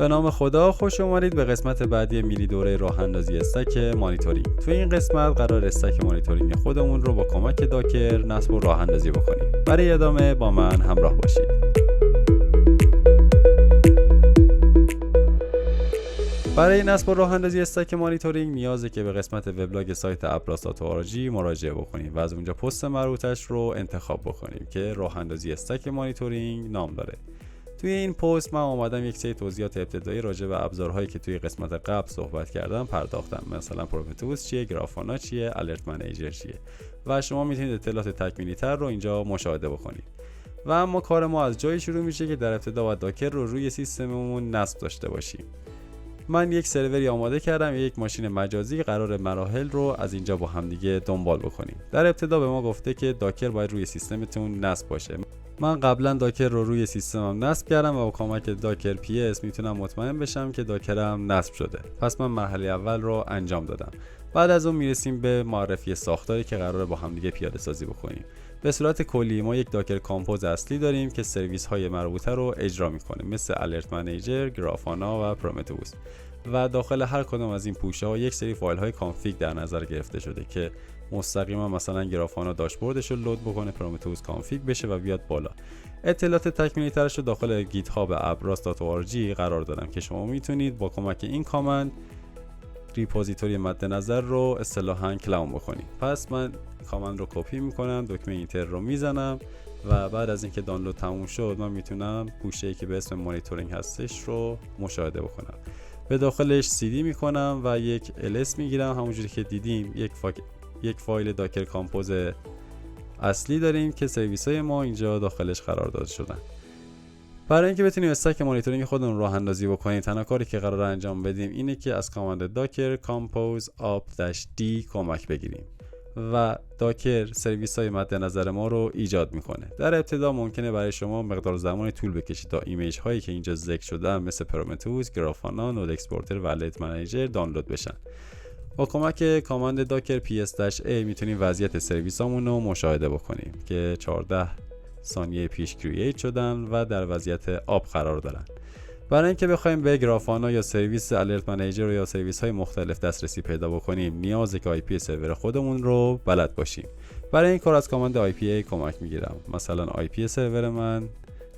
به نام خدا، خوش اومدید به قسمت بعدی مینی دوره راه اندازی استک مانیتورینگ. توی این قسمت قرار استک مانیتورینگ خودمون رو با کمک داکر نصب و راه اندازی بکنیم. برای ادامه با من همراه باشید. برای نصب و راه اندازی استک مانیتورینگ نیازه که به قسمت وبلاگ سایت abras.org مراجعه بکنیم و از اونجا پست مربوطش رو انتخاب بکنیم که راه اندازی استک مانیتورینگ نام داره. توی این پست من اومدم یک سری توضیحات ابتدایی راجع به ابزارهایی که توی قسمت قبل صحبت کردم پرداختم، مثلا پرومتئوس چیه، گرافانا چیه، الرت منیجر چیه و شما میتونید اطلاعات تکمیلی تر رو اینجا مشاهده بکنید. و اما کار ما از جایی شروع میشه که در ابتدا باید داکر رو روی سیستممون نصب داشته باشیم. من یک سروری آماده کردم، یک ماشین مجازی قرار مراحل رو از اینجا با هم دیگه دنبال بکنیم. در ابتدا به ما گفته که داکر باید روی سیستمتون نصب باشه. من قبلا داکر رو روی سیستمم نصب کردم و با کمک داکر پی اس میتونم مطمئن بشم که داکرم نصب شده. پس من مرحله اول رو انجام دادم. بعد از اون میرسیم به معرفی ساختاری که قراره با هم دیگه پیاده سازی بکنیم. به صورت کلی ما یک داکر کامپوز اصلی داریم که سرویس های مربوطه رو اجرا میکنه، مثل الرت منیجر، گرافانا و پرومتئوس. و داخل هر کدام از این پوشه ها یک سری فایل های کانفیگ در نظر گرفته شده که مستقیما مثلا گرافانا داشبوردش رو لود بکنه، پرومتئوس کانفیگ بشه و بیاد بالا. اطلاعات تکمیلی ترش رو داخل گیت هاب abras.org قرار دادم که شما میتونید با کمک این کامند ریپوزیتوری مد نظر رو اصطلاحاً کلون بکنید. پس من کامند رو کپی میکنم، دکمه اینتر رو میزنم و بعد از اینکه دانلود تموم شد من میتونم پوشه‌ای که به اسم مانیتورینگ هستش رو مشاهده بکنم. به داخلش CD میکنم و یک LS میگیرم. همونجوری که دیدیم یک فایل داکر کامپوز اصلی داریم که سرویس های ما اینجا داخلش قرار داده شدن. برای اینکه بتونیم استک مانیتورینگ خودمون راه اندازی بکنیم، تنها کاری که قرار انجام بدیم اینه که از کامند داکر کامپوز آپ-d کمک بگیریم و داکر سرویس های مد نظر ما رو ایجاد میکنه. در ابتدا ممکنه برای شما مقدار زمانی طول بکشه تا ایمیج هایی که اینجا ذکر شده مثل پرومتئوس، گرافانا، نود اکسپورتر و الرت منیجر دانلود بشن. با کمک کامند داکر ps-a میتونیم وضعیت سرویسامون رو مشاهده بکنیم که 14 ثانیه پیش کرییت شدن و در وضعیت آپ قرار دارن. برای اینکه بخوایم به گرافانا یا سرویس الرت منیجر یا سرویس های مختلف دسترسی پیدا بکنیم نیازه که آی پی سرور خودمون رو بلد باشیم. برای این کار از کامند آی پی ای کمک میگیرم. مثلا آی پی سرور من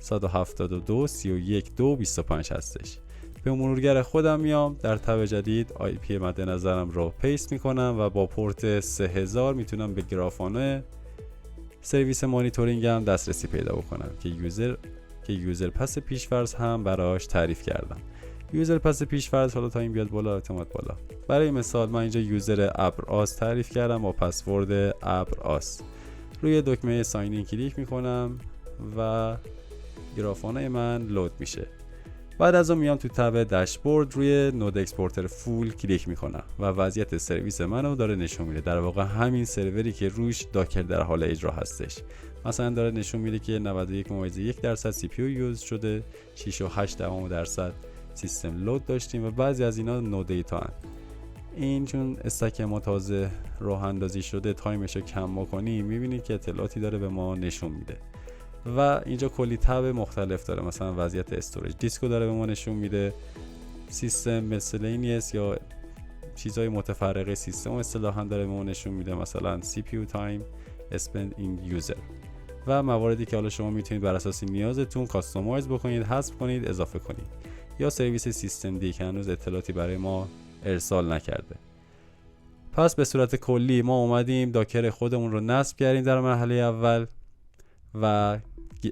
172.168.225 هستش. به مرورگر خودم میام، در تب جدید آی پی مد نظرم رو پیست میکنم و با پورت 3000 میتونم به گرافانا سرویس مانیتورینگم دسترسی پیدا بکنم که یوزر پس پیش‌فرض هم براش تعریف کردم. یوزر پس پیش‌فرض حالا تا این بیاد بالا اعتماد بالا. برای مثال من اینجا یوزر abras تعریف کردم با پسورد abras. روی دکمه ساین این کلیک میکنم و گرافانای من لود میشه. بعد از اون میام تو تب داشبورد روی نود اکسپورتر فول کلیک میکنم و وضعیت سرویس منو داره نشون میده. در واقع همین سروری که روش داکر در حال اجرا هستش. مثلا داره نشون میده که 91.1% سی پی یو یوز شده، 6.8% سیستم لود داشتیم و بعضی از اینا نو دیتا هن. این چون استک ما تازه راه اندازی شده تایمش رو کم بکنیم میبینید که اطلاعاتی داره به ما نشون میده. و اینجا کلی تب مختلف داره، مثلا وضعیت استوریج دیسکو داره به ما نشون میده، سیستم مسلینیس یا چیزای متفرقه سیستم اصطلاحاً داره به ما نشون میده، مثلا سی پی یو تایم اسپند این یوزر و مواردی که حالا شما میتونید بر اساس نیازتون کاستومایز بکنید، حذف کنید، اضافه کنید. یا سرویس سیستم دی که هنوز اطلاعاتی برای ما ارسال نکرده. پس به صورت کلی ما اومدیم داکر خودمون رو نصب کردیم در مرحله اول و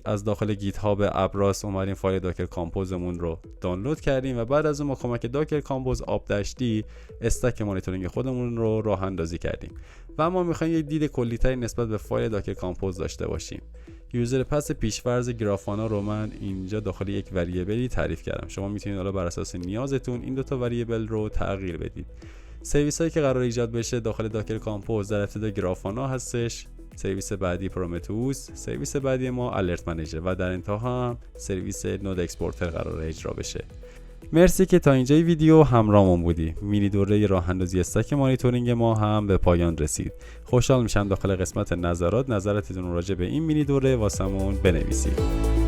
از داخل گیت هاب ابراس اومدیم فایل داکر کامپوزمون رو دانلود کردیم و بعد از اون با کمک داکر کامپوز آپ-d استک مانیتورینگ خودمون رو راه اندازی کردیم و ما میخوایم یک دید کلی‌تری نسبت به فایل داکر کامپوز داشته باشیم. یوزر پس پیش‌فرض گرافانا رو من اینجا داخل یک وریبلی تعریف کردم. شما میتونید حالا بر اساس نیازتون این دو تا وریبل رو تغییر بدید. سرویس هایی که قرار ایجاد بشه داخل داکر کامپوز در ابتدا گرافانا هستش، سرویس بعدی پرومتئوس، سرویس بعدی ما الرت منیجر و در انتها هم سرویس نود اکسپورتر قرار اجرا بشه. مرسی که تا اینجای ویدیو همراهمون بودی. مینی دوره راه اندازی استک مانیتورینگ ما هم به پایان رسید. خوشحال میشم داخل قسمت نظراتتون راجع به این مینی دوره واسمون بنویسید.